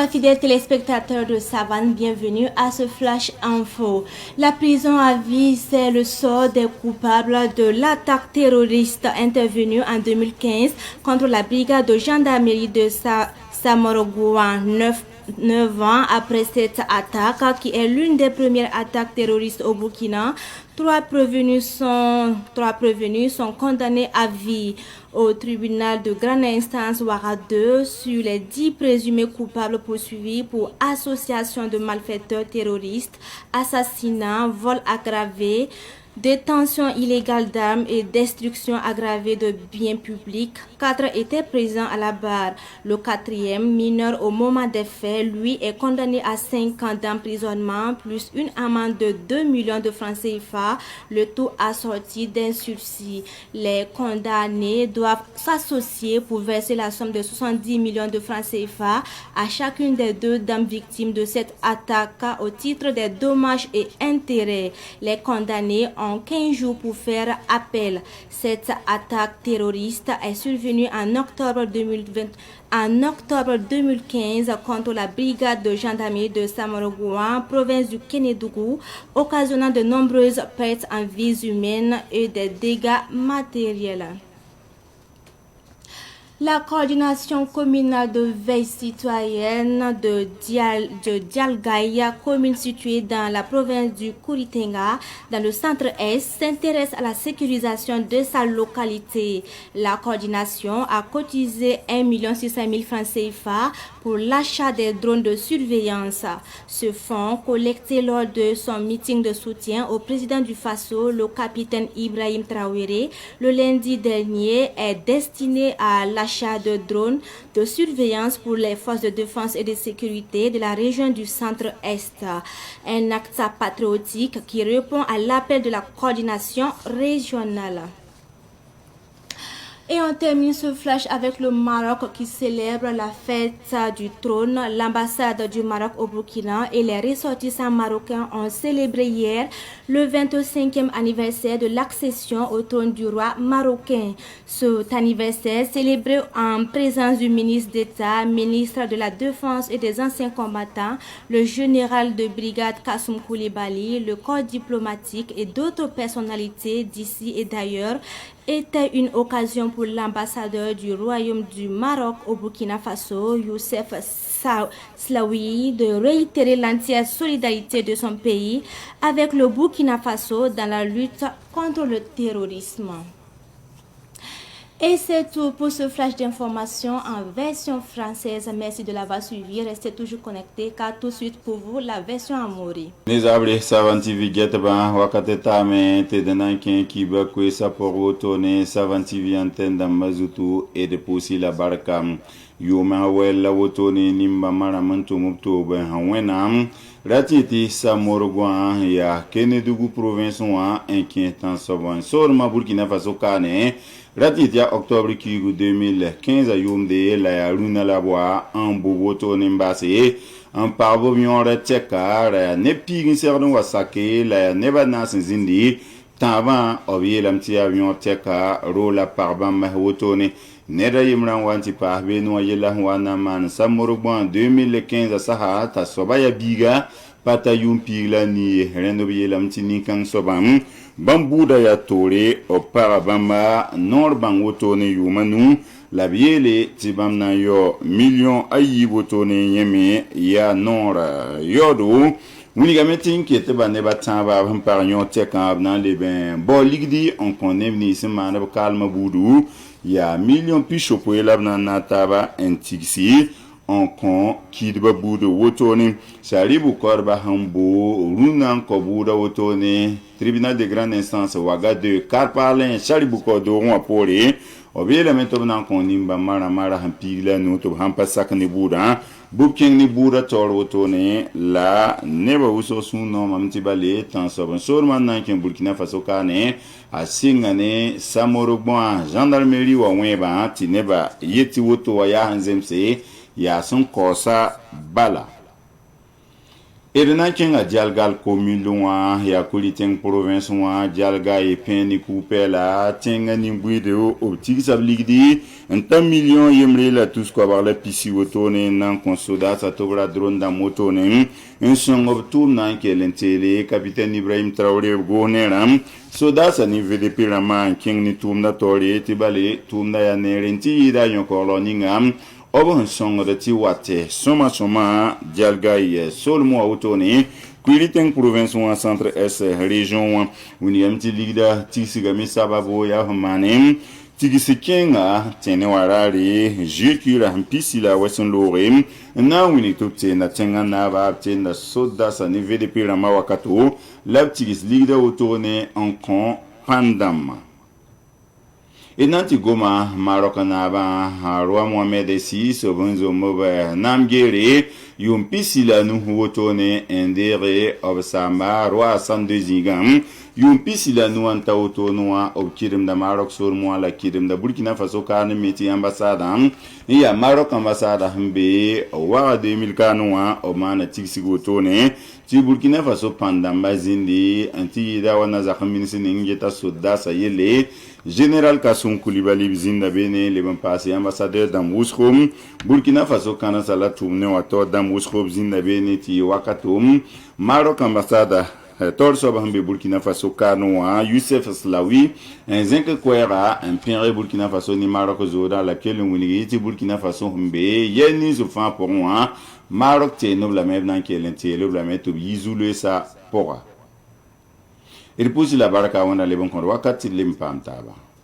Bonsoir fidèles téléspectateurs de Savane, bienvenue à ce Flash Info. La prison à vie, c'est le sort des coupables de l'attaque terroriste intervenue en 2015 contre la brigade de gendarmerie de Samorogoua. 9 ans après cette attaque, qui est l'une des premières attaques terroristes au Burkina, trois prévenus sont condamnés à vie au tribunal de grande instance Ouara 2 sur les 10 présumés coupables poursuivis pour association de malfaiteurs terroristes, assassinat, vol aggravé, détention illégale d'armes et destruction aggravée de biens publics. 4 étaient présents à la barre. Le quatrième, mineur au moment des faits, lui est condamné à 5 ans d'emprisonnement plus une amende de 2 millions de francs CFA, le tout assorti d'un sursis. Les condamnés doivent s'associer pour verser la somme de 70 millions de francs CFA à chacune des 2 dames victimes de cette attaque au titre des dommages et intérêts. Les condamnés ont 15 jours pour faire appel. Cette attaque terroriste est survenue en octobre 2015 contre la brigade de gendarmerie de Samorogoua, province du Kénédougou, occasionnant de nombreuses pertes en vies humaines et des dégâts matériels. La coordination communale de veille citoyenne de Dialgaïa, commune située dans la province du Kouritenga, dans le centre-est, s'intéresse à la sécurisation de sa localité. La coordination a cotisé 1 600 000 francs CFA pour l'achat des drones de surveillance. Ce fonds, collecté lors de son meeting de soutien au président du Faso, le capitaine Ibrahim Traoré, le lundi dernier, est destiné à l'achat de drones de surveillance pour les forces de défense et de sécurité de la région du centre-est. Un acte patriotique qui répond à l'appel de la coordination régionale. Et on termine ce flash avec le Maroc qui célèbre la fête du trône. L'ambassade du Maroc au Burkina et les ressortissants marocains ont célébré hier le 25e anniversaire de l'accession au trône du roi marocain. Cet anniversaire, célébré en présence du ministre d'État, ministre de la Défense et des anciens combattants, le général de brigade Kassoum Koulibaly, le corps diplomatique et d'autres personnalités d'ici et d'ailleurs, était une occasion pour l'ambassadeur du Royaume du Maroc au Burkina Faso, Youssef Slaoui, de réitérer l'entière solidarité de son pays avec le Burkina Faso dans la lutte contre le terrorisme. Et c'est tout pour ce flash d'information en version française. Merci de l'avoir suivi. Restez toujours connectés car tout de suite pour vous la version en mori. Nizabri Savane TV getba wakati tame te denankin kiba kwe saporo tone Savane TV antenne da mazutu et de poussi la barakam yoma wella wotone nimba mara manto mupto ben hawenam ratiti Samorogoua ya Kénédougou province wa inquiétant soban sorma Burkina Faso kane Ratitia octobre qui 2015 à Yomde la Yaruna Laboa en Boboto Nimbase en parbomion reteka la nepi serdon wasake la nebana zindi tavan obie lamti avion teka rola parban mahwotone neda yimran wanti pa beno yela wana man Samorogoua 2015 saha ta sobaya biga pata yumpi la ni rendo lamti ni kan sobam Bambuda ya tore auparavant nord bangotone yumanu la biele tibamna yo million ayi botone yeme ya nord yodo Unigametin qui était bané batamba par yon tekan dans les ben bon ligdi on connaît ni semana calme boudou ya million picho pour elabna nataba intixi on kon kidba budo wotone saribu korba hambo runan kobuda wotone tribunal de grande instance waga de karpalen saribu kodo ron apore obele mento nan kon nimba mara hampila no to hampa sakne buda bubking ni buda tor wotone la neba uso suno mamti bale tan soban sorman nan ken Burkina Faso kane asingane Samorogoua gendarmerie wa weba tineba yeti woto wa ya hanzemse ya son kosa bala Edena kenga dialgal commune wa ya kuliteng province wa dialga e peni coupela tenga ni bwido optique sabligdi 1 million yemre la tous ko avoir la pisi wotone nan consoda sa tobra drone da motone un song of tour nan ke lentele capitaine Ibrahim Traoré goneram soda sa ni VDP rama king ni tumda tori tibale tumda ya nerenti da yon koloningam Obo song de Tiwate, soma dialga ye solmo autoné, Quiliteng province ou centre est région William Tilida, Tisigami Sababo ya Manem, Tigisikenga, Tenewarari, Jikura Pisila Western Lorem, na winitute na tenga na ba tenda soda sa nive de pirama wakato, la Tigis Liga autoné en con pandama. Et nanti goma Maroc naba roi Mohamed VI sobonzo moba namgere yum pisila nu wotone endere obsamba roi 102 gam yum pisila nu anta wotonwa obkirim da Maroc sur mo la kirim da Burkina Faso kan meti ambassade ya Maroc ambassade mbe wa 2000 kanwa o mana tiksi wotone ti Burkina Faso pandamba zindi anti da wana za khaminisi ngeta soda sayele Général Kassoum Koulibaly Zinda Bene, les bons passés ambassadeur d'Amouskhoum, Burkina Faso Kana Sala Toumne Wato d'Amouskhoum Zinda Bene Ti Wakatoum, Maroc ambassade Torso Bahambe Burkina Faso Kanoa, Youssef Slaoui, un Zinke Kwera, un Pinre Burkina Faso ni Maroc Zoda, laquelle on ti Burkina Faso Humbe, Yeni Zoufan pour moi, Maroc Té Nobla Mebnan qui est l'intérêt, la mettre Yizoule sa Pora. Il pousse la baraka wana le bon kon wakati lim pam taba.